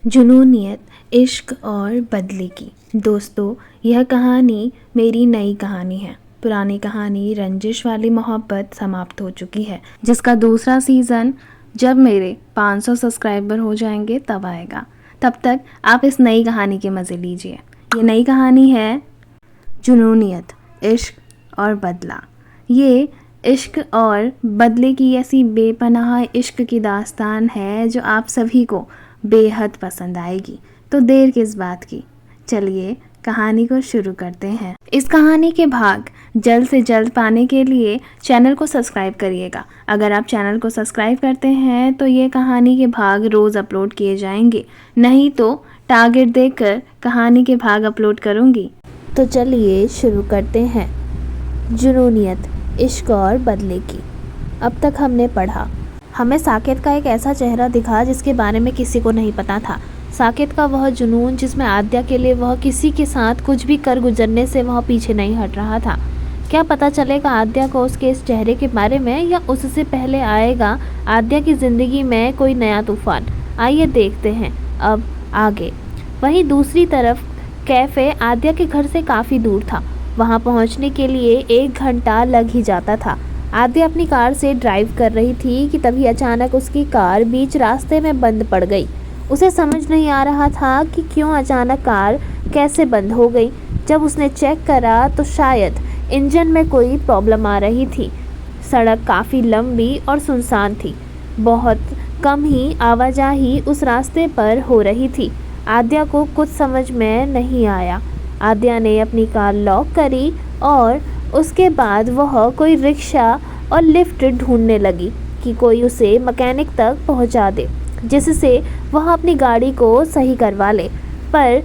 जुनूनियत, इश्क और बदले की। दोस्तों, यह कहानी मेरी नई कहानी है। पुरानी कहानी रंजिश वाली मोहब्बत समाप्त हो चुकी है, जिसका दूसरा सीज़न जब मेरे 500 सब्सक्राइबर हो जाएंगे तब आएगा। तब तक आप इस नई कहानी के मज़े लीजिए। ये नई कहानी है जुनूनियत, इश्क और बदला। ये इश्क और बदले की ऐसी बेपनाह इश्क की दास्तान है जो आप सभी को बेहद पसंद आएगी। तो देर किस बात की, चलिए कहानी को शुरू करते हैं। इस कहानी के भाग जल्द से जल्द पाने के लिए चैनल को सब्सक्राइब करिएगा। अगर आप चैनल को सब्सक्राइब करते हैं तो ये कहानी के भाग रोज़ अपलोड किए जाएंगे, नहीं तो टारगेट देखकर कहानी के भाग अपलोड करूँगी। तो चलिए शुरू करते हैं। जुनूनियत, इश्क और बदले की। अब तक हमने पढ़ा, हमें साकेत का एक ऐसा चेहरा दिखा जिसके बारे में किसी को नहीं पता था। साकेत का वह जुनून जिसमें आद्या के लिए वह किसी के साथ कुछ भी कर गुजरने से वह पीछे नहीं हट रहा था। क्या पता चलेगा आद्या को उसके इस चेहरे के बारे में, या उससे पहले आएगा आद्या की ज़िंदगी में कोई नया तूफान। आइए देखते हैं अब आगे। वहीं दूसरी तरफ कैफ़े आद्या के घर से काफ़ी दूर था। वहां पहुंचने के लिए 1 घंटा लग ही जाता था। आद्या अपनी कार से ड्राइव कर रही थी कि तभी अचानक उसकी कार बीच रास्ते में बंद पड़ गई। उसे समझ नहीं आ रहा था कि क्यों अचानक कार कैसे बंद हो गई। जब उसने चेक करा तो शायद इंजन में कोई प्रॉब्लम आ रही थी। सड़क काफ़ी लंबी और सुनसान थी। बहुत कम ही आवाजाही उस रास्ते पर हो रही थी। आद्या को कुछ समझ में नहीं आया। आद्या ने अपनी कार लॉक करी और उसके बाद वह कोई रिक्शा और लिफ्ट ढूंढने लगी कि कोई उसे मैकेनिक तक पहुंचा दे, जिससे वह अपनी गाड़ी को सही करवा ले। पर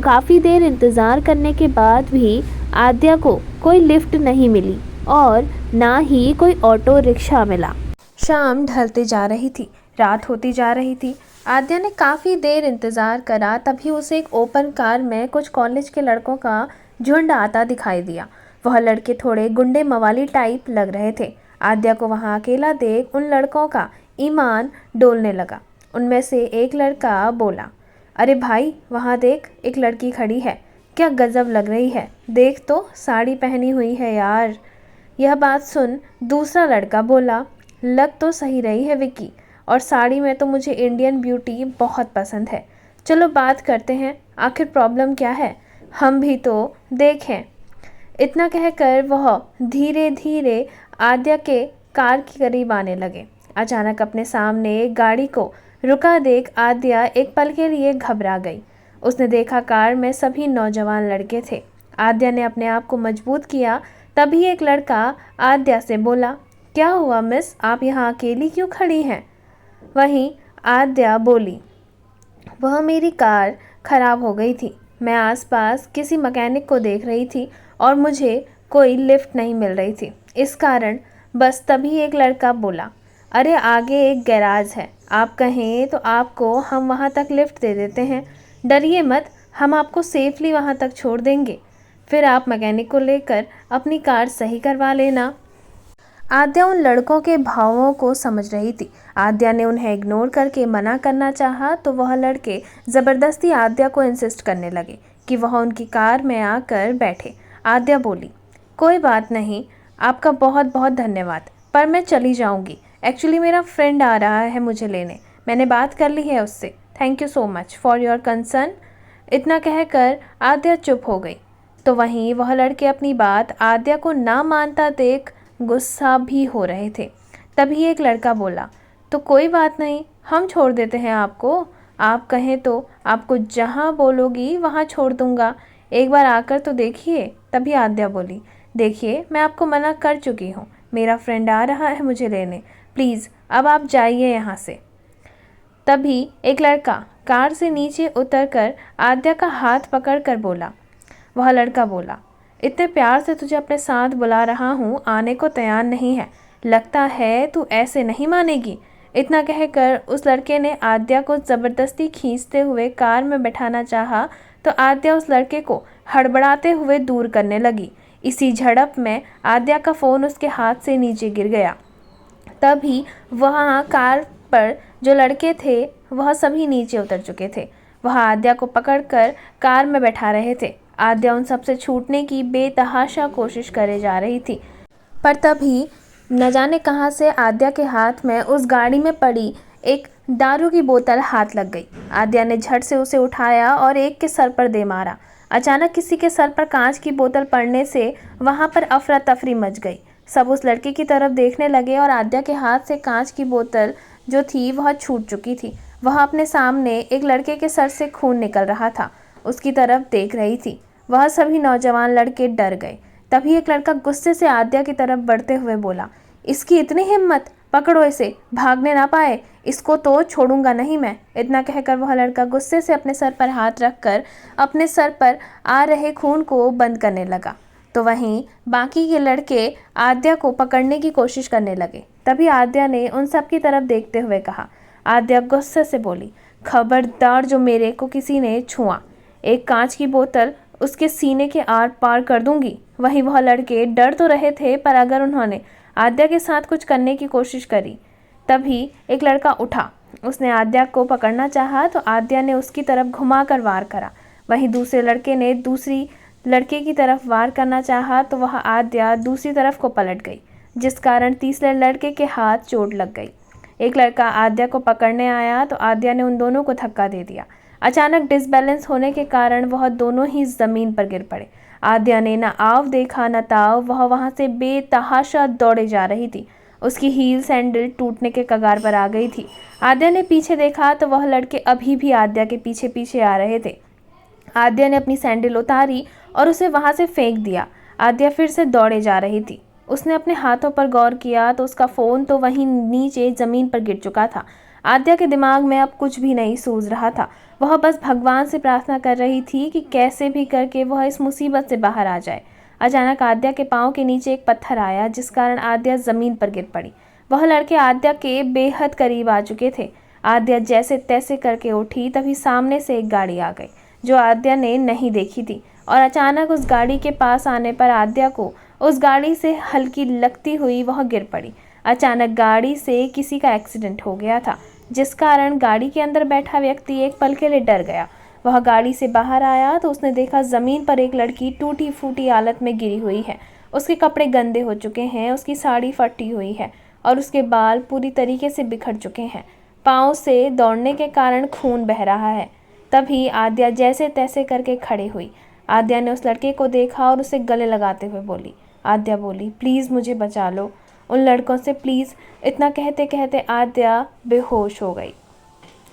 काफ़ी देर इंतज़ार करने के बाद भी आद्या को कोई लिफ्ट नहीं मिली और ना ही कोई ऑटो रिक्शा मिला। शाम ढलते जा रही थी, रात होती जा रही थी। आद्या ने काफ़ी देर इंतज़ार करा, तभी उसे एक ओपन कार में कुछ कॉलेज के लड़कों का झुंड आता दिखाई दिया। वह लड़के थोड़े गुंडे मवाली टाइप लग रहे थे। आद्या को वहाँ अकेला देख उन लड़कों का ईमान डोलने लगा। उनमें से एक लड़का बोला, अरे भाई, वहाँ देख, एक लड़की खड़ी है, क्या गजब लग रही है, देख तो, साड़ी पहनी हुई है यार। यह बात सुन दूसरा लड़का बोला, लग तो सही रही है विक्की, और साड़ी में तो मुझे इंडियन ब्यूटी बहुत पसंद है। चलो बात करते हैं, आखिर प्रॉब्लम क्या है, हम भी तो देखें। इतना कहकर वह धीरे धीरे आद्या के कार के करीब आने लगे। अचानक अपने सामने एक गाड़ी को रुका देख आद्या एक पल के लिए घबरा गई। उसने देखा कार में सभी नौजवान लड़के थे। आद्या ने अपने आप को मजबूत किया। तभी एक लड़का आद्या से बोला, क्या हुआ मिस, आप यहाँ अकेली क्यों खड़ी हैं? वहीं आद्या बोली, वह मेरी कार खराब हो गई थी, मैं आसपास किसी मैकेनिक को देख रही थी और मुझे कोई लिफ्ट नहीं मिल रही थी, इस कारण बस। तभी एक लड़का बोला, अरे आगे एक गैराज है, आप कहें तो आपको हम वहाँ तक लिफ्ट दे देते हैं, डरिए मत, हम आपको सेफली वहाँ तक छोड़ देंगे, फिर आप मैकेनिक को लेकर अपनी कार सही करवा लेना। आद्या उन लड़कों के भावों को समझ रही थी। आद्या ने उन्हें इग्नोर करके मना करना चाहा तो वह लड़के ज़बरदस्ती आद्या को इंसिस्ट करने लगे कि वह उनकी कार में आकर बैठे। आद्या बोली, कोई बात नहीं, आपका बहुत बहुत धन्यवाद, पर मैं चली जाऊंगी। एक्चुअली मेरा फ्रेंड आ रहा है मुझे लेने, मैंने बात कर ली है उससे। Thank you so much for your concern. इतना कहकर आद्या चुप हो गई। तो वहीं वह लड़के अपनी बात आद्या को ना मानता देख गुस्सा भी हो रहे थे। तभी एक लड़का बोला, तो कोई बात नहीं, हम छोड़ देते हैं आपको, आप कहें तो आपको जहाँ बोलोगी वहाँ छोड़ दूँगा, एक बार आकर तो देखिए। तभी आद्या बोली, देखिए मैं आपको मना कर चुकी हूँ, मेरा फ्रेंड आ रहा है मुझे लेने, प्लीज़ अब आप जाइए यहाँ से। तभी एक लड़का कार से नीचे उतरकर आद्या का हाथ पकड़कर बोला, वह लड़का बोला, इतने प्यार से तुझे अपने साथ बुला रहा हूँ, आने को तैयार नहीं है, लगता है तू ऐसे नहीं मानेगी। इतना कहकर उस लड़के ने आद्या को ज़बरदस्ती खींचते हुए कार में बैठाना चाहा तो आद्या उस लड़के को हड़बड़ाते हुए दूर करने लगी। इसी झड़प में आद्या का फ़ोन उसके हाथ से नीचे गिर गया। तभी वहाँ कार पर जो लड़के थे वह सभी नीचे उतर चुके थे। वह आद्या को पकड़कर कार में बैठा रहे थे। आद्या उन सबसे छूटने की बेतहाशा कोशिश करे जा रही थी, पर तभी न जाने कहां से आद्या के हाथ में उस गाड़ी में पड़ी एक दारू की बोतल हाथ लग गई। आद्या ने झट से उसे उठाया और एक के सर पर दे मारा। अचानक किसी के सर पर कांच की बोतल पड़ने से वहां पर अफरा तफरी मच गई। सब उस लड़के की तरफ देखने लगे और आद्या के हाथ से कांच की बोतल जो थी वह छूट चुकी थी। वह अपने सामने एक लड़के के सर से खून निकल रहा था, उसकी तरफ देख रही थी। वह सभी नौजवान लड़के डर गए। तभी एक लड़का गुस्से से आद्या की तरफ बढ़ते हुए बोला, इसकी इतनी हिम्मत, पकड़ो इसे, भागने ना पाए, इसको तो छोड़ूंगा नहीं मैं। इतना कहकर वह लड़का गुस्से से अपने सर पर हाथ रखकर अपने सर पर आ रहे खून को बंद करने लगा। तो वहीं बाकी के लड़के आद्या को पकड़ने की कोशिश करने लगे। तभी आद्या ने उन सब की तरफ देखते हुए कहा। आद्या गुस्से से बोली, खबरदार जो मेरे को किसी ने छुआ, एक कांच की बोतल उसके सीने के आर पार कर दूंगी। वहीं वह लड़के डर तो रहे थे, पर अगर उन्होंने आद्या के साथ कुछ करने की कोशिश करी। तभी एक लड़का उठा, उसने आद्या को पकड़ना चाहा तो आद्या ने उसकी तरफ घुमाकर वार करा। वहीं दूसरे लड़के ने दूसरी लड़के की तरफ वार करना चाहा तो वह आद्या दूसरी तरफ को पलट गई, जिस कारण तीसरे लड़के के हाथ चोट लग गई। एक लड़का आद्या को पकड़ने आया तो आद्या ने उन दोनों को धक्का दे दिया। अचानक डिसबैलेंस होने के कारण वह दोनों ही जमीन पर गिर पड़े। आद्या ने न आव देखा न ताव, वह वहां से बेतहाशा दौड़े जा रही थी। उसकी हील सैंडल टूटने के कगार पर आ गई थी। आद्या ने पीछे देखा तो वह लड़के अभी भी आद्या के पीछे पीछे आ रहे थे। आद्या ने अपनी सैंडल उतारी और उसे वहां से फेंक दिया। आद्या फिर से दौड़े जा रही थी। उसने अपने हाथों पर गौर किया तो उसका फ़ोन तो वहीं नीचे ज़मीन पर गिर चुका था। आद्या के दिमाग में अब कुछ भी नहीं सूझ रहा था। वह बस भगवान से प्रार्थना कर रही थी कि कैसे भी करके वह इस मुसीबत से बाहर आ जाए। अचानक आद्या के पाँव के नीचे एक पत्थर आया, जिस कारण आद्या ज़मीन पर गिर पड़ी। वह लड़के आद्या के बेहद करीब आ चुके थे। आद्या जैसे तैसे करके उठी, तभी सामने से एक गाड़ी आ गई जो आद्या ने नहीं देखी थी, और अचानक उस गाड़ी के पास आने पर आद्या को उस गाड़ी से हल्की लगती हुई वह गिर पड़ी। अचानक गाड़ी से किसी का एक्सीडेंट हो गया था, जिस कारण गाड़ी के अंदर बैठा व्यक्ति एक पल के लिए डर गया। वह गाड़ी से बाहर आया तो उसने देखा ज़मीन पर एक लड़की टूटी फूटी हालत में गिरी हुई है। उसके कपड़े गंदे हो चुके हैं, उसकी साड़ी फटी हुई है और उसके बाल पूरी तरीके से बिखर चुके हैं। पाँव से दौड़ने के कारण खून बह रहा है। तभी आद्या जैसे तैसे करके खड़ी हुई। आद्या ने उस लड़के को देखा और उसे गले लगाते हुए बोली। आद्या बोली, प्लीज़ मुझे बचा लो उन लड़कों से, प्लीज़। इतना कहते कहते आद्या बेहोश हो गई।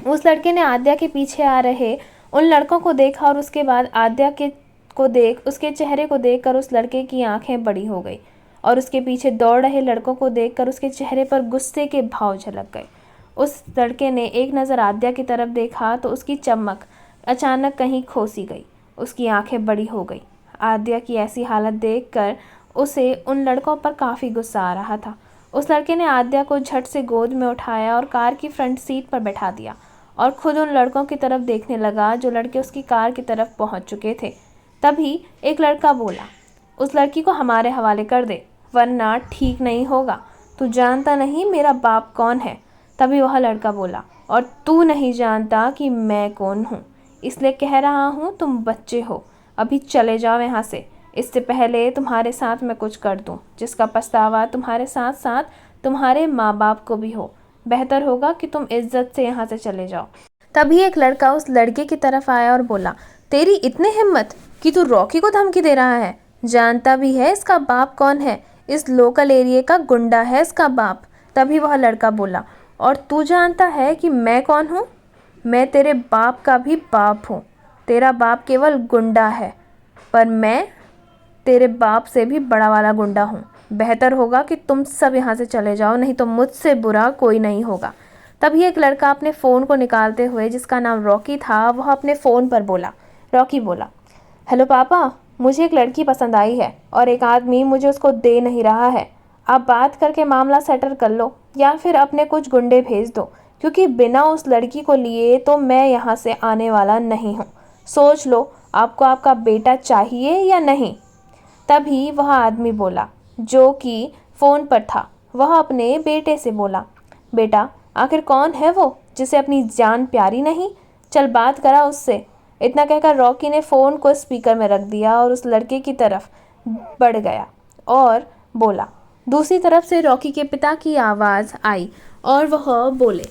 उस लड़के ने आद्या के पीछे आ रहे उन लड़कों को देखा और उसके बाद आद्या के को देख उसके चेहरे को देखकर उस लड़के की आंखें बड़ी हो गई और उसके पीछे दौड़ रहे लड़कों को देखकर उसके चेहरे पर गुस्से के भाव झलक गए। उस लड़के ने एक नज़र आद्या की तरफ देखा तो उसकी चमक अचानक कहीं खो सी गई, उसकी आंखें बड़ी हो गई। आद्या की ऐसी हालत देखकर उसे उन लड़कों पर काफ़ी गुस्सा आ रहा था। उस लड़के ने आद्या को झट से गोद में उठाया और कार की फ्रंट सीट पर बैठा दिया और खुद उन लड़कों की तरफ देखने लगा जो लड़के उसकी कार की तरफ पहुंच चुके थे। तभी एक लड़का बोला, उस लड़की को हमारे हवाले कर दे, वरना ठीक नहीं होगा। तू जानता नहीं मेरा बाप कौन है। तभी वह लड़का बोला, और तू नहीं जानता कि मैं कौन हूँ, इसलिए कह रहा हूँ तुम बच्चे हो, अभी चले जाओ यहाँ से, इससे पहले तुम्हारे साथ मैं कुछ कर दूँ जिसका पछतावा तुम्हारे साथ साथ तुम्हारे माँ बाप को भी हो। बेहतर होगा कि तुम इज्जत से यहाँ से चले जाओ। तभी एक लड़का उस लड़के की तरफ आया और बोला, तेरी इतनी हिम्मत कि तू रॉकी को धमकी दे रहा है? जानता भी है इसका बाप कौन है? इस लोकल एरिया का गुंडा है इसका बाप। तभी वह लड़का बोला, और तू जानता है कि मैं कौन हूँ? मैं तेरे बाप का भी बाप हूँ। तेरा बाप केवल गुंडा है, पर मैं तेरे बाप से भी बड़ा वाला गुंडा हूँ। बेहतर होगा कि तुम सब यहाँ से चले जाओ, नहीं तो मुझसे बुरा कोई नहीं होगा। तभी एक लड़का अपने फ़ोन को निकालते हुए, जिसका नाम रॉकी था, वह अपने फ़ोन पर बोला। रॉकी बोला, हेलो पापा, मुझे एक लड़की पसंद आई है और एक आदमी मुझे उसको दे नहीं रहा है। आप बात करके मामला सेटल कर लो या फिर अपने कुछ गुंडे भेज दो, क्योंकि बिना उस लड़की को लिए तो मैं यहाँ से आने वाला नहीं हूँ। सोच लो, आपको आपका बेटा चाहिए या नहीं। तभी वह आदमी बोला जो कि फ़ोन पर था। वह अपने बेटे से बोला, बेटा आखिर कौन है वो जिसे अपनी जान प्यारी नहीं? चल बात करा उससे। इतना कहकर रॉकी ने फ़ोन को स्पीकर में रख दिया और उस लड़के की तरफ बढ़ गया और बोला। दूसरी तरफ से रॉकी के पिता की आवाज़ आई और वह बोले।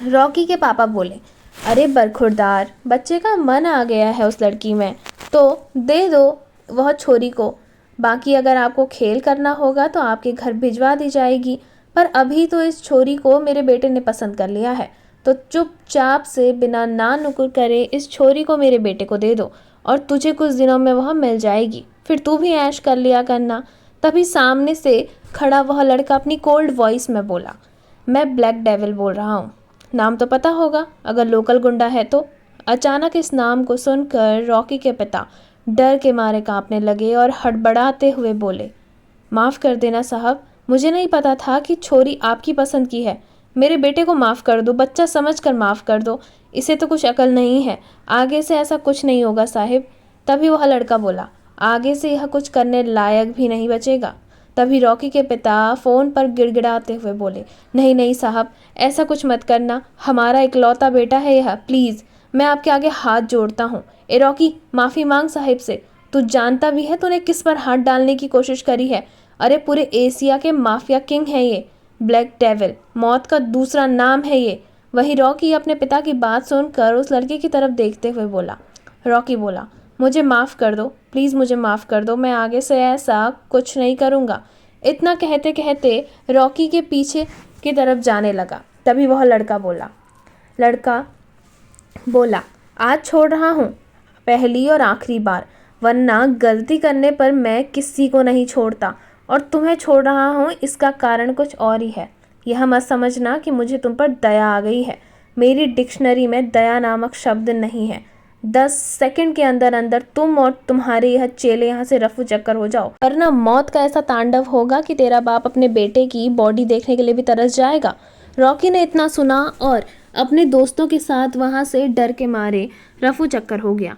रॉकी के पापा बोले, अरे बरखुरदार, बच्चे का मन आ गया है उस लड़की में, तो दे दो वह छोरी को। बाकी अगर आपको खेल करना होगा तो आपके घर भिजवा दी जाएगी, पर अभी तो इस छोरी को मेरे बेटे ने पसंद कर लिया है, तो चुपचाप से बिना ना नुकुर करे इस छोरी को मेरे बेटे को दे दो और तुझे कुछ दिनों में वह मिल जाएगी, फिर तू भी ऐश कर लिया करना। तभी सामने से खड़ा वह लड़का अपनी कोल्ड वॉइस में बोला, मैं ब्लैक डेविल बोल रहा हूँ, नाम तो पता होगा अगर लोकल गुंडा है तो। अचानक इस नाम को सुनकर रॉकी के पिता डर के मारे कांपने लगे और हड़बड़ाते हुए बोले, माफ़ कर देना साहब, मुझे नहीं पता था कि छोरी आपकी पसंद की है। मेरे बेटे को माफ़ कर दो, बच्चा समझकर माफ़ कर दो, इसे तो कुछ अकल नहीं है, आगे से ऐसा कुछ नहीं होगा साहिब। तभी वह लड़का बोला, आगे से यह कुछ करने लायक भी नहीं बचेगा। तभी रॉकी के पिता फ़ोन पर गिड़गिड़ाते हुए बोले, नहीं नहीं साहब, ऐसा कुछ मत करना, हमारा इकलौता बेटा है यह, प्लीज़ मैं आपके आगे हाथ जोड़ता हूँ। ए रॉकी, माफ़ी मांग साहिब से, तू जानता भी है तूने किस पर हाथ डालने की कोशिश करी है? अरे पूरे एशिया के माफिया किंग है ये, ब्लैक डेविल, मौत का दूसरा नाम है ये। वहीं रॉकी अपने पिता की बात सुनकर उस लड़के की तरफ देखते हुए बोला। रॉकी बोला, मुझे माफ़ कर दो, प्लीज़ मुझे माफ़ कर दो, मैं आगे से ऐसा कुछ नहीं करूँगा। इतना कहते कहते रॉकी के पीछे की तरफ जाने लगा। तभी वह लड़का बोला, आज छोड़ रहा हूँ, पहली और आखिरी बार, वरना गलती करने पर मैं किसी को नहीं छोड़ता, और तुम्हें छोड़ रहा हूँ इसका कारण कुछ और ही है। यह मत समझना कि मुझे तुम पर दया आ गई है, मेरी डिक्शनरी में दया नामक शब्द नहीं है। 10 सेकंड के अंदर अंदर तुम और तुम्हारे यह चेले यहाँ से रफू चक्कर हो जाओ, वरना मौत का ऐसा तांडव होगा कि तेरा बाप अपने बेटे की बॉडी देखने के लिए भी तरस जाएगा। रॉकी ने इतना सुना और अपने दोस्तों के साथ वहाँ से डर के मारे रफू चक्कर हो गया,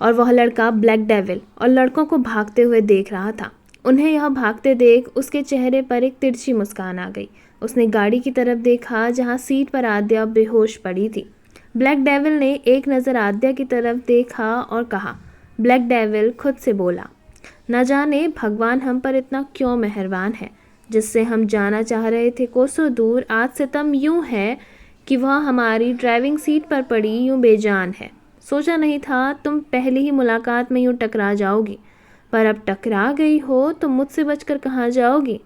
और वह लड़का ब्लैक डेविल और लड़कों को भागते हुए देख रहा था। उन्हें यह भागते देख उसके चेहरे पर एक तिरछी मुस्कान आ गई। उसने गाड़ी की तरफ देखा जहाँ सीट पर आद्या बेहोश पड़ी थी। ब्लैक डेविल ने एक नज़र आद्या की तरफ देखा और कहा। ब्लैक डेविल खुद से बोला, न जाने भगवान हम पर इतना क्यों मेहरबान है, जिससे हम जाना चाह रहे थे कोसों दूर, आज सितम यूं है कि वह हमारी ड्राइविंग सीट पर पड़ी यूं बेजान है। सोचा नहीं था तुम पहली ही मुलाकात में यूं टकरा जाओगी, पर अब टकरा गई हो तो मुझसे बचकर कहाँ जाओगी।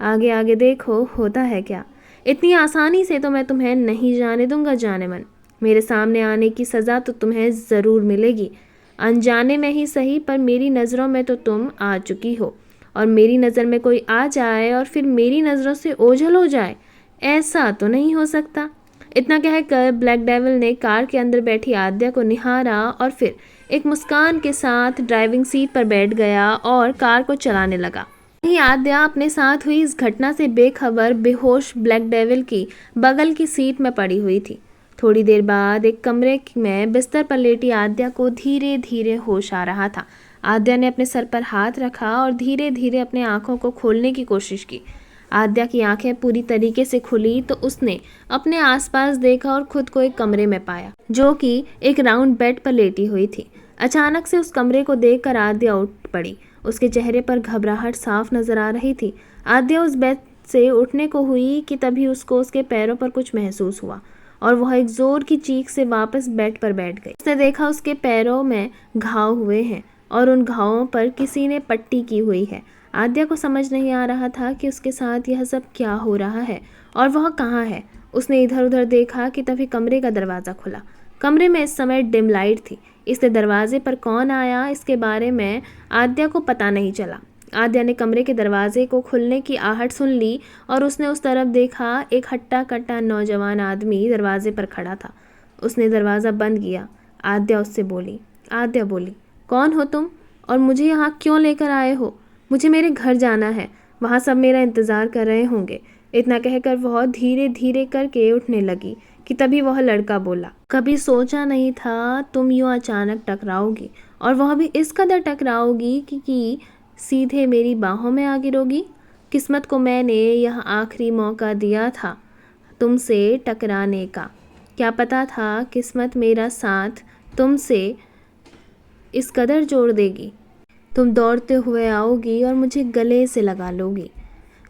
आगे आगे देखो होता है क्या। इतनी आसानी से तो मैं तुम्हें नहीं जाने दूंगा जाने मन। मेरे सामने आने की सज़ा तो तुम्हें ज़रूर मिलेगी, अनजाने में ही सही, पर मेरी नज़रों में तो तुम आ चुकी हो, और मेरी नज़र में कोई आ जाए और फिर मेरी नज़रों से ओझल हो जाए, ऐसा तो नहीं हो सकता। इतना कहकर ब्लैक डेविल ने कार के अंदर बैठी आद्या को निहारा और फिर एक मुस्कान के साथ ड्राइविंग सीट पर बैठ गया और कार को चलाने लगा। वहीं आद्या अपने साथ हुई इस घटना से बेखबर बेहोश ब्लैक डेविल की बगल की सीट में पड़ी हुई थी। थोड़ी देर बाद एक कमरे में बिस्तर पर लेटी आद्या को धीरे धीरे होश आ रहा था। आद्या ने अपने सर पर हाथ रखा और धीरे धीरे अपने आँखों को खोलने की कोशिश की। आद्या की आंखें पूरी तरीके से खुली तो उसने अपने आसपास देखा और खुद को एक कमरे में पाया, जो कि एक राउंड बेड पर लेटी हुई थी। अचानक से उस कमरे को देखकर आद्या उठ पड़ी। उसके चेहरे पर घबराहट साफ नजर आ रही थी। आद्या उस बेड से उठने को हुई कि तभी उसको उसके पैरों पर कुछ महसूस हुआ और वह एक जोर की चीख से वापस बेड पर बैठ गई। उसने देखा उसके पैरों में घाव हुए हैं और उन घावों पर किसी ने पट्टी की हुई है। आद्या को समझ नहीं आ रहा था कि उसके साथ यह सब क्या हो रहा है और वह कहाँ है। उसने इधर उधर देखा कि तभी कमरे का दरवाज़ा खुला। कमरे में इस समय डिम लाइट थी, इसलिए दरवाजे पर कौन आया इसके बारे में आद्या को पता नहीं चला। आद्या ने कमरे के दरवाजे को खुलने की आहट सुन ली और उसने उस तरफ देखा। एक हट्टा कट्टा नौजवान आदमी दरवाजे पर खड़ा था। उसने दरवाज़ा बंद किया। आद्या बोली, कौन हो तुम और मुझे यहाँ क्यों लेकर आए हो? मुझे मेरे घर जाना है, वहाँ सब मेरा इंतज़ार कर रहे होंगे। इतना कहकर वह धीरे धीरे करके उठने लगी कि तभी वह लड़का बोला, कभी सोचा नहीं था तुम यूँ अचानक टकराओगी, और वह भी इस कदर टकराओगी कि सीधे मेरी बाहों में आ गिरोगी। किस्मत को मैंने यह आखिरी मौका दिया था, तुमसे टकराने का। क्या पता था किस्मत मेरा साथ तुमसे इस कदर जोड़ देगी। तुम दौड़ते हुए आओगी और मुझे गले से लगा लोगी।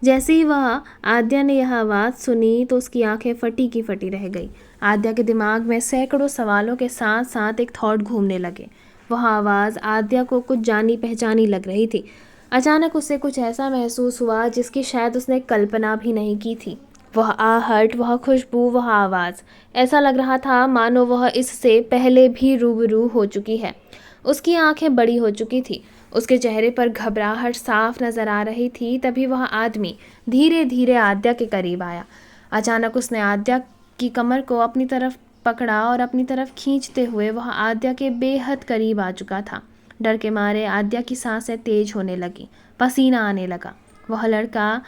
जैसे ही वह आद्या ने यह आवाज़ सुनी तो उसकी आंखें फटी की फटी रह गई। आद्या के दिमाग में सैकड़ों सवालों के साथ साथ एक थॉट घूमने लगे। वह आवाज़ आद्या को कुछ जानी पहचानी लग रही थी। अचानक उसे कुछ ऐसा महसूस हुआ जिसकी शायद उसने कल्पना भी नहीं की थी। वह आहट, वह खुशबू, वह आवाज़, ऐसा लग रहा था मानो वह इससे पहले भी रूबरू हो चुकी है। उसकी आंखें बड़ी हो चुकी थी। उसके चेहरे पर घबराहट साफ नजर आ रही थी। तभी वह आदमी धीरे धीरे आद्या के करीब आया। अचानक उसने आद्या की कमर को अपनी तरफ पकड़ा और अपनी तरफ खींचते हुए वह आद्या के बेहद करीब आ चुका था। डर के मारे आद्या की सांसें तेज होने लगी, पसीना आने लगा। वह लड़का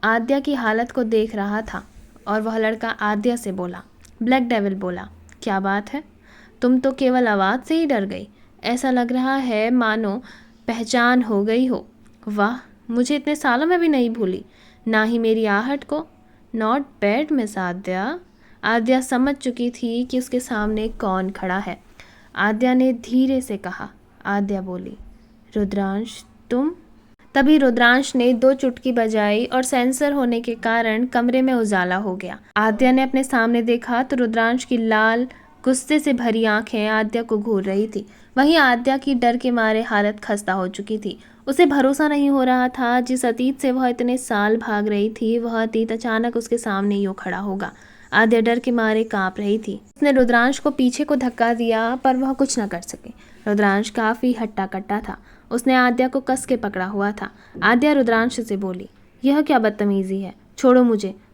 आद्या की हालत को देख रहा था और वह लड़का आद्या से बोला, ब्लैक डेविल बोला, क्या बात है, तुम तो केवल आवाज़ से ही डर गई। ऐसा लग रहा है मानो पहचान हो गई हो। वाह, मुझे इतने सालों में भी नहीं भूली, ना ही मेरी आहट को। नॉट बैड मिस आद्या। आद्या समझ चुकी थी कि उसके सामने कौन खड़ा है। आद्या ने धीरे से कहा। आद्या बोली, रुद्रांश तुम। तभी रुद्रांश ने 2 चुटकी बजाई और सेंसर होने के कारण कमरे में उजाला हो गया। आद्या ने अपने सामने देखा तो रुद्रांश की लाल गुस्से से भरी आंखें आद्या को घूर रही थी। वहीं आद्या की डर के मारे हालत खस्ता हो चुकी थी। उसे भरोसा नहीं हो रहा था जिस अतीत से वह इतने साल भाग रही थी, वह अतीत अचानक उसके सामने यूं खड़ा होगा। आद्या डर के मारे कांप रही थी। उसने रुद्रांश को पीछे को धक्का दिया पर वह कुछ न कर सके। रुद्रांश काफी हट्टा कट्टा था। उसने आद्या को कस के पकड़ा हुआ था। आद्या रुद्रांश से बोली, यह क्या बदतमीजी है, छोड़ो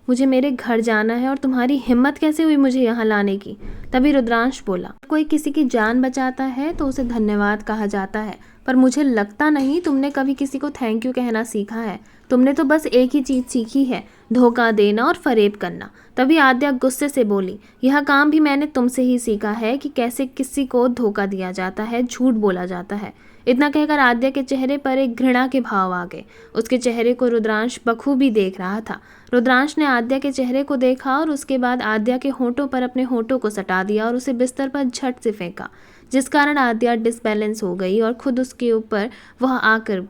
मुझे मेरे घर जाना है और तुम्हारी हिम्मत कैसे हुई मुझे यहाँ लाने की। तभी रुद्रांश बोला, कोई किसी की जान बचाता है तो उसे धन्यवाद कहा जाता है, पर मुझे लगता नहीं तुमने कभी किसी को थैंक यू कहना सीखा है। तुमने तो बस एक ही चीज़ सीखी है, धोखा देना और फरेब करना। तभी आद्या गुस्से से बोली, यह काम भी मैंने तुमसे ही सीखा है कि कैसे किसी को धोखा दिया जाता है, झूठ बोला जाता है। इतना कहकर आद्या के चेहरे पर एक घृणा के भाव आ गए। उसके चेहरे को रुद्रांश बखूबी देख रहा था। रुद्रांश ने आद्या के चेहरे को देखा और उसके बाद आद्या के होंठों पर अपने होंठों को सटा दिया और उसे बिस्तर पर झट से फेंका, जिस कारण आद्या डिसबैलेंस हो गई और खुद उसके ऊपर वह आकर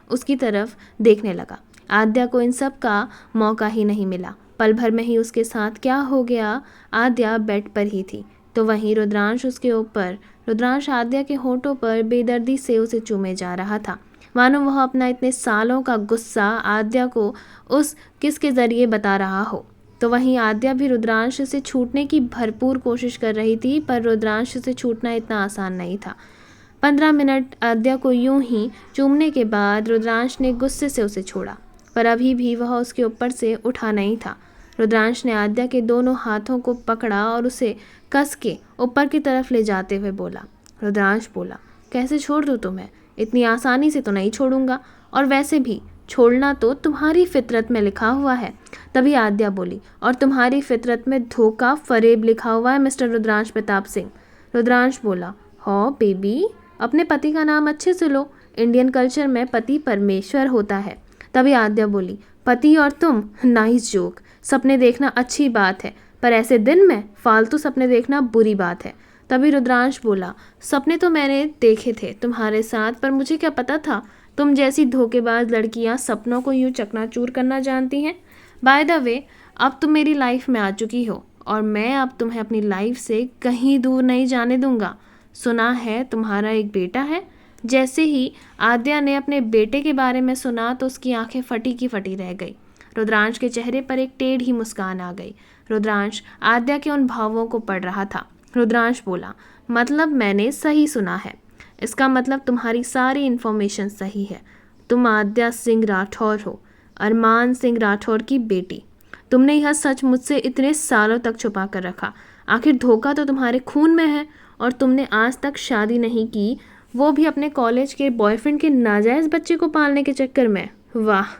उसकी तरफ देखने लगा। आद्या को इन सब का मौका ही नहीं मिला। पल भर में ही उसके साथ क्या हो गया, आद्या बेड पर ही थी तो वहीं रुद्रांश उसके ऊपर। रुद्रांश आद्या के होंठों पर बेदर्दी से उसे चूमे जा रहा था, मानो वह अपना इतने सालों का गुस्सा आद्या को उस किस के जरिए बता रहा हो। तो वहीं आद्या भी रुद्रांश से छूटने की भरपूर कोशिश कर रही थी, पर रुद्रांश से छूटना इतना आसान नहीं था। 15 मिनट आद्या को यूं ही चूमने के बाद रुद्रांश ने गुस्से से उसे छोड़ा, पर अभी भी वह उसके ऊपर से उठा नहीं था। रुद्रांश ने आद्या के दोनों हाथों को पकड़ा और उसे कस के ऊपर की तरफ ले जाते हुए बोला। रुद्रांश बोला, कैसे छोड़ दूँ तुम्हें, इतनी आसानी से तो नहीं छोड़ूंगा, और वैसे भी छोड़ना तो तुम्हारी फितरत में लिखा हुआ है। तभी आद्या बोली, और तुम्हारी फितरत में धोखा फरेब लिखा हुआ है मिस्टर रुद्रांश प्रताप सिंह। रुद्रांश बोला, हाँ बेबी, अपने पति का नाम अच्छे से लो, इंडियन कल्चर में पति परमेश्वर होता है। तभी आद्या बोली, पति और तुम, नाइस जोक। सपने देखना अच्छी बात है, पर ऐसे दिन में फालतू सपने देखना बुरी बात है। तभी रुद्रांश बोला, सपने तो मैंने देखे थे तुम्हारे साथ, पर मुझे क्या पता था तुम जैसी धोखेबाज लड़कियां सपनों को यूं चकनाचूर करना जानती हैं। बाय द वे, अब तुम मेरी लाइफ में आ चुकी हो और मैं अब तुम्हें अपनी लाइफ से कहीं दूर नहीं जाने दूंगा। सुना है तुम्हारा एक बेटा है। जैसे ही आद्या ने अपने बेटे के बारे में सुना तो उसकी आंखें फटी की फटी रह गई। रुद्रांश के चेहरे पर एक टेढ़ी मुस्कान आ गई। रुद्रांश आद्या के उन भावों को पढ़ रहा था। रुद्रांश बोला, मतलब मैंने सही सुना है, इसका मतलब तुम्हारी सारी इन्फॉर्मेशन सही है। तुम आद्या सिंह राठौर हो, अरमान सिंह राठौर की बेटी। तुमने यह सच मुझसे इतने सालों तक छुपा कर रखा। आखिर धोखा तो तुम्हारे खून में है और तुमने आज तक शादी नहीं की, वो भी अपने कॉलेज के बॉयफ्रेंड के नाजायज़ बच्चे को पालने के चक्कर में। वाह,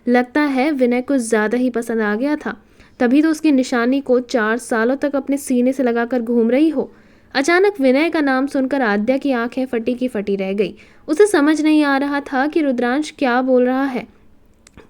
लगता है विनय को ज़्यादा ही पसंद आ गया था, तभी तो उसकी निशानी को 4 सालों तक अपने सीने से लगाकर घूम रही हो। अचानक विनय का नाम सुनकर आद्या की आंखें फटी की फटी रह गई। उसे समझ नहीं आ रहा था कि रुद्रांश क्या बोल रहा है।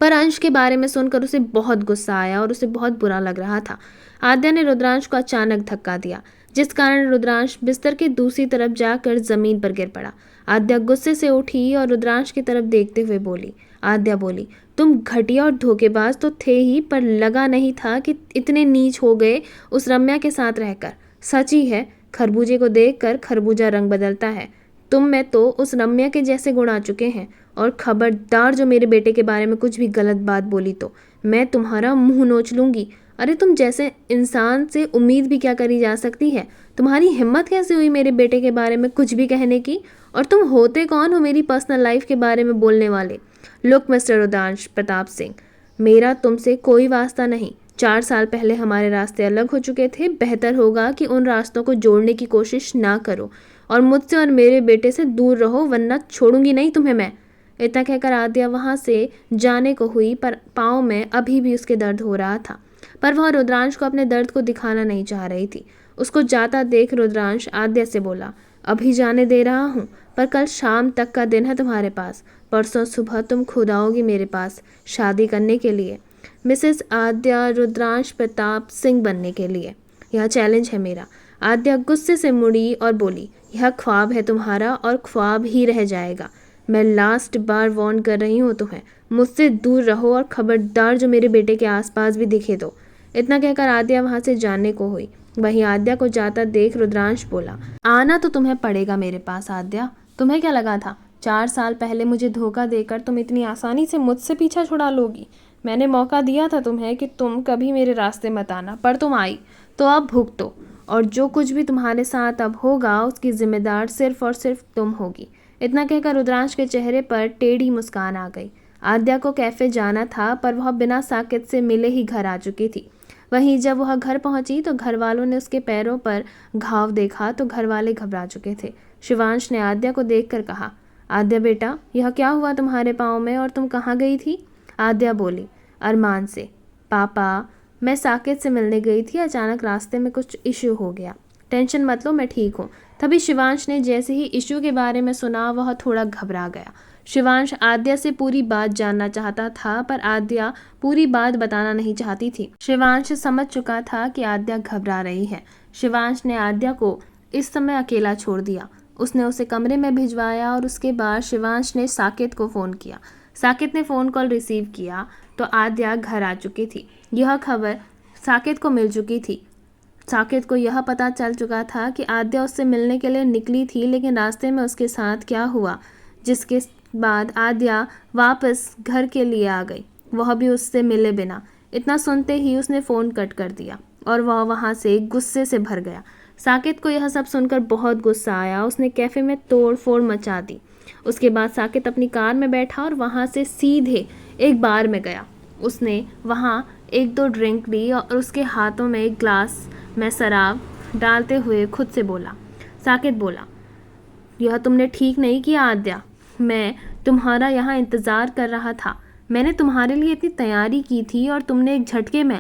पर अंश के बारे में सुनकर उसे बहुत गुस्सा आया और उसे बहुत बुरा लग रहा था। आद्या ने रुद्रांश को अचानक धक्का दिया, जिस कारण रुद्रांश बिस्तर के दूसरी तरफ जाकर जमीन पर गिर पड़ा। आद्या गुस्से से उठी और रुद्रांश की तरफ देखते हुए बोली। आद्या बोली, तुम घटिया और धोखेबाज तो थे ही, पर लगा नहीं था कि इतने नीच हो गए उस रम्या के साथ रहकर। सच ही है, खरबूजे को देखकर खरबूजा रंग बदलता है। तुम में तो उस रम्या के जैसे गुण आ चुके हैं, और खबरदार जो मेरे बेटे के बारे में कुछ भी गलत बात बोली तो मैं तुम्हारा मुंह नोच लूंगी। अरे तुम जैसे इंसान से उम्मीद भी क्या करी जा सकती है? तुम्हारी हिम्मत कैसे हुई मेरे बेटे के बारे में कुछ भी कहने की? और तुम होते कौन हो मेरी पर्सनल लाइफ के बारे में बोलने वाले? लुक मिस्टर रुद्रांश प्रताप सिंह, मेरा तुमसे कोई वास्ता नहीं। 4 साल पहले हमारे रास्ते अलग हो चुके थे। बेहतर होगा कि उन रास्तों को जोड़ने की कोशिश ना करो और मुझसे और मेरे बेटे से दूर रहो, वरना छोड़ूंगी नहीं तुम्हें मैं। इतना कहकर आद्या वहां से जाने को हुई, पर पाँव में अभी भी उसके दर्द हो रहा था। पर वह रुद्रांश को अपने दर्द को दिखाना नहीं चाह रही थी। उसको जाता देख रुद्रांश आद्या से बोला, अभी जाने दे रहा हूँ, पर कल शाम तक का दिन है तुम्हारे पास। परसों सुबह तुम खुद आओगी मेरे पास शादी करने के लिए, मिसेस आद्या रुद्रांश प्रताप सिंह बनने के लिए। यह चैलेंज है मेरा। आद्या गुस्से से मुड़ी और बोली, यह ख्वाब है तुम्हारा और ख्वाब ही रह जाएगा। मैं लास्ट बार वार्न कर रही हूँ तुम्हें, मुझसे दूर रहो और खबरदार जो मेरे बेटे के आसपास भी दिखे तो। इतना कहकर आद्या वहां से जाने को हुई। वहीं आद्या को जाता देख रुद्रांश बोला, आना तो तुम्हें पड़ेगा मेरे पास आद्या। तुम्हें क्या लगा था 4 साल पहले मुझे धोखा देकर तुम इतनी आसानी से मुझसे पीछा छुड़ा लोगी? मैंने मौका दिया था तुम्हें कि तुम कभी मेरे रास्ते मत आना, पर तुम आई, तो अब भुगतो। और जो कुछ भी तुम्हारे साथ अब होगा उसकी जिम्मेदार सिर्फ और सिर्फ तुम होगी। इतना कहकर रुद्रांश के चेहरे पर टेढ़ी मुस्कान आ गई। आद्या को कैफे जाना था, पर वह बिना साकेत से मिले ही घर आ चुकी थी। वहीं जब वह घर पहुंची तो घर वालों ने उसके पैरों पर घाव देखा तो घर वाले घबरा चुके थे। शिवांश ने आद्या को देखकर कहा, आद्या बेटा, यह क्या हुआ तुम्हारे पाँव में और तुम कहाँ गई थी? आद्या बोली, अरमान से। पापा, मैं साकेत से मिलने गई थी, अचानक रास्ते में कुछ इश्यू हो गया। टेंशन मत लो, मैं ठीक हूँ। तभी शिवांश ने जैसे ही इश्यू के बारे में सुना वह थोड़ा घबरा गया। शिवांश आद्या से पूरी बात जानना चाहता था, पर आद्या पूरी बात बताना नहीं चाहती थी। शिवांश समझ चुका था कि आद्या घबरा रही है। शिवांश ने आद्या को इस समय अकेला छोड़ दिया। उसने उसे कमरे में भिजवाया और उसके बाद शिवांश ने साकेत को फ़ोन किया। साकेत ने फ़ोन कॉल रिसीव किया तो आद्या घर आ चुकी थी। यह खबर साकेत को मिल चुकी थी। साकेत को यह पता चल चुका था कि आद्या उससे मिलने के लिए निकली थी, लेकिन रास्ते में उसके साथ क्या हुआ, जिसके बाद आद्या वापस घर के लिए आ गई, वह भी उससे मिले बिना। इतना सुनते ही उसने फ़ोन कट कर दिया और वह वहाँ से गुस्से से भर गया। साकेत को यह सब सुनकर बहुत गुस्सा आया। उसने कैफ़े में तोड़ फोड़ मचा दी। उसके बाद साकेत अपनी कार में बैठा और वहाँ से सीधे एक बार में गया। उसने वहाँ 1-2 ड्रिंक ली और उसके हाथों में एक ग्लास में शराब डालते हुए खुद से बोला। साकेत बोला, यह तुमने ठीक नहीं किया आद्या। मैं तुम्हारा यहाँ इंतज़ार कर रहा था। मैंने तुम्हारे लिए इतनी तैयारी की थी और तुमने एक झटके में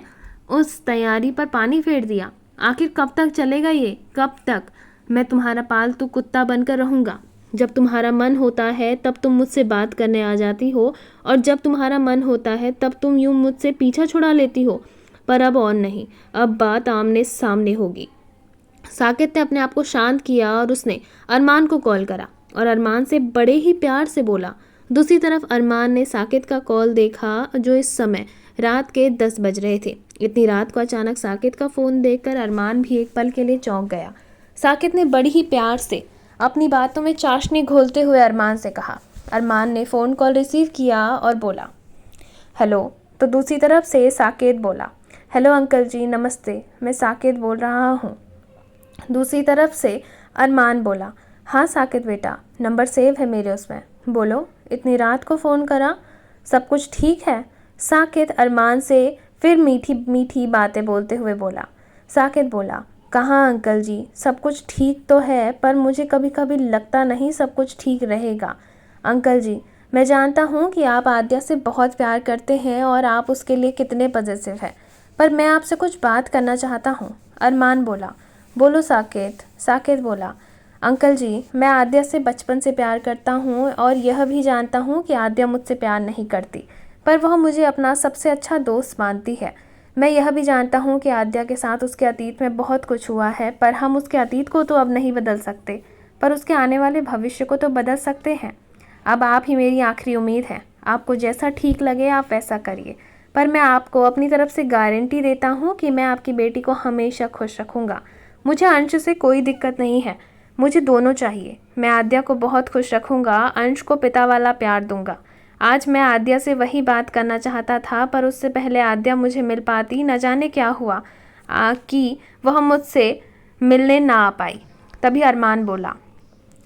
उस तैयारी पर पानी फेर दिया। आखिर कब तक चलेगा ये? कब तक मैं तुम्हारा पालतू कुत्ता बनकर रहूँगा? जब तुम्हारा मन होता है तब तुम मुझसे बात करने आ जाती हो, और जब तुम्हारा मन होता है तब तुम यूँ मुझसे पीछा छुड़ा लेती हो। पर अब और नहीं, अब बात आमने सामने होगी। साकेत ने अपने आप को शांत किया और उसने अरमान को कॉल करा और अरमान से बड़े ही प्यार से बोला। दूसरी तरफ अरमान ने साकेत का कॉल देखा, जो इस समय रात के 10 बज रहे थे। इतनी रात को अचानक साकेत का फ़ोन देखकर अरमान भी एक पल के लिए चौंक गया। साकेत ने बड़ी ही प्यार से अपनी बातों में चाशनी घोलते हुए अरमान से कहा। अरमान ने फ़ोन कॉल रिसीव किया और बोला, हेलो। तो दूसरी तरफ से साकेत बोला, हेलो अंकल जी, नमस्ते, मैं साकेत बोल रहा हूँ। दूसरी तरफ से अरमान बोला, हाँ साकेत बेटा, नंबर सेव है मेरे उसमें, बोलो, इतनी रात को फ़ोन करा, सब कुछ ठीक है? साकेत अरमान से फिर मीठी मीठी बातें बोलते हुए बोला। साकेत बोला, कहाँ अंकल जी, सब कुछ ठीक तो है, पर मुझे कभी कभी लगता नहीं सब कुछ ठीक रहेगा। अंकल जी, मैं जानता हूँ कि आप आद्या से बहुत प्यार करते हैं और आप उसके लिए कितने पॉजिटिव हैं, पर मैं आपसे कुछ बात करना चाहता हूँ। अरमान बोला, बोलो साकेत। साकेत बोला, अंकल जी, मैं आद्या से बचपन से प्यार करता हूँ और यह भी जानता हूँ कि आद्या मुझसे प्यार नहीं करती। पर वह मुझे अपना सबसे अच्छा दोस्त मानती है। मैं यह भी जानता हूँ कि आद्या के साथ उसके अतीत में बहुत कुछ हुआ है, पर हम उसके अतीत को तो अब नहीं बदल सकते, पर उसके आने वाले भविष्य को तो बदल सकते हैं। अब आप ही मेरी आखिरी उम्मीद है। आपको जैसा ठीक लगे आप वैसा करिए, पर मैं आपको अपनी तरफ से गारंटी देता हूँ कि मैं आपकी बेटी को हमेशा खुश रखूँगा। मुझे अंश से कोई दिक्कत नहीं है, मुझे दोनों चाहिए। मैं आद्या को बहुत खुश रखूँगा, अंश को पिता वाला प्यार दूँगा। आज मैं आद्या से वही बात करना चाहता था, पर उससे पहले आद्या मुझे मिल पाती, न जाने क्या हुआ कि वह मुझसे मिलने ना आ पाई। तभी अरमान बोला,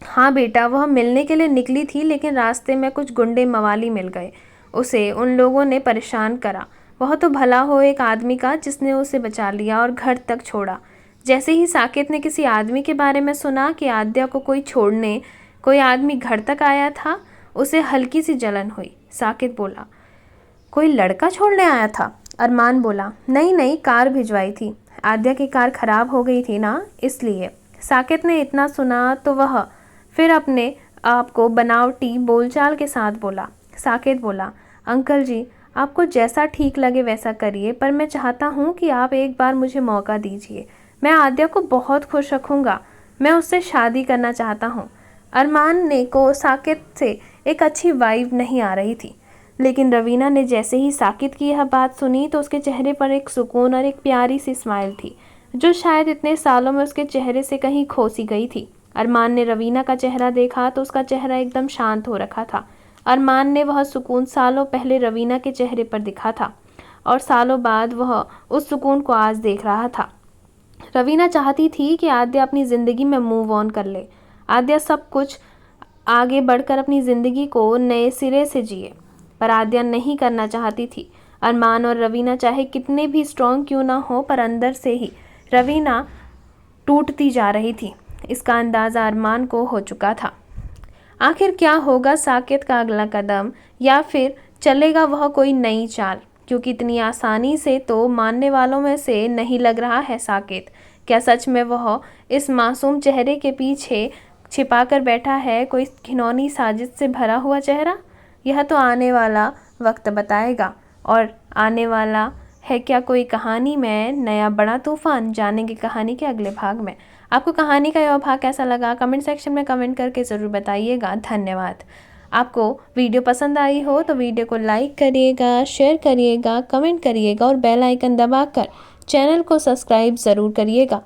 हाँ बेटा, वह मिलने के लिए निकली थी, लेकिन रास्ते में कुछ गुंडे मवाली मिल गए। उसे उन लोगों ने परेशान करा। वह तो भला हो एक आदमी का जिसने उसे बचा लिया और घर तक छोड़ा। जैसे ही साकेत ने किसी आदमी के बारे में सुना कि आद्या को कोई छोड़ने कोई आदमी घर तक आया था, उसे हल्की सी जलन हुई। साकेत बोला, कोई लड़का छोड़ने आया था? अरमान बोला, नहीं नहीं, कार भिजवाई थी। आद्या की कार खराब हो गई थी ना, इसलिए। साकेत ने इतना सुना तो वह फिर अपने आप को बनावटी बोलचाल के साथ बोला। साकेत बोला, अंकल जी, आपको जैसा ठीक लगे वैसा करिए, पर मैं चाहता हूँ कि आप एक बार मुझे मौका दीजिए। मैं आद्या को बहुत खुश रखूँगा। मैं उससे शादी करना चाहता हूँ। अरमान ने को साकेत से एक अच्छी वाइब नहीं आ रही थी, लेकिन रवीना ने जैसे ही साकेत की यह बात सुनी तो उसके चेहरे पर एक सुकून और एक प्यारी सी स्माइल थी, जो शायद इतने सालों में उसके चेहरे से कहीं खो सी गई थी। अरमान ने रवीना का चेहरा देखा तो उसका चेहरा एकदम शांत हो रखा था। अरमान ने वह सुकून सालों पहले रवीना के चेहरे पर दिखा था, और सालों बाद वह उस सुकून को आज देख रहा था। रवीना चाहती थी कि आद्या अपनी ज़िंदगी में मूव ऑन कर ले। आद्या सब कुछ आगे बढ़कर अपनी ज़िंदगी को नए सिरे से जिए, पर आद्या नहीं करना चाहती थी। अरमान और रवीना चाहे कितने भी स्ट्रॉन्ग क्यों ना हो, पर अंदर से ही रवीना टूटती जा रही थी। इसका अंदाज़ा अरमान को हो चुका था। आखिर क्या होगा साकेत का अगला कदम, या फिर चलेगा वह कोई नई चाल? क्योंकि इतनी आसानी से तो मानने वालों में से नहीं लग रहा है साकेत। क्या सच में वह इस मासूम चेहरे के पीछे छिपाकर बैठा है कोई घिनौनी साजिश से भरा हुआ चेहरा? यह तो आने वाला वक्त बताएगा। और आने वाला है क्या कोई कहानी में नया बड़ा तूफान? जानेंगे कहानी के अगले भाग में। आपको कहानी का यह भाग कैसा लगा कमेंट सेक्शन में कमेंट करके ज़रूर बताइएगा। धन्यवाद। आपको वीडियो पसंद आई हो तो वीडियो को लाइक करिएगा, शेयर करिएगा, कमेंट करिएगा और बेल आइकन दबाकर चैनल को सब्सक्राइब ज़रूर करिएगा।